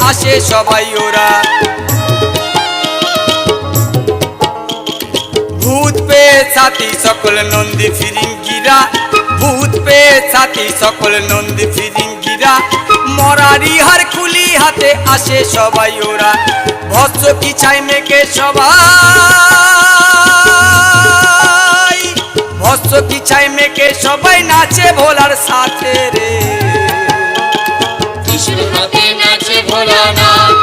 আসে সবাই ওরা। ভূত পেয়ে ছাতি সকল নন্দী ফিরিঙ্গিরা, ভূত পেয়ে ছাতি সকল নন্দী ফিরিঙ্গিরা, মরারি হার খুলি হাতে আসে সবাই ওরা। ভস্য কি ছাই মেখে সবাই, ভস্য কি ছাই মেখে সবাই নাচে ভোলার সাথে রে। ত্রিশূল হাতে নাচে ভোলানাথ,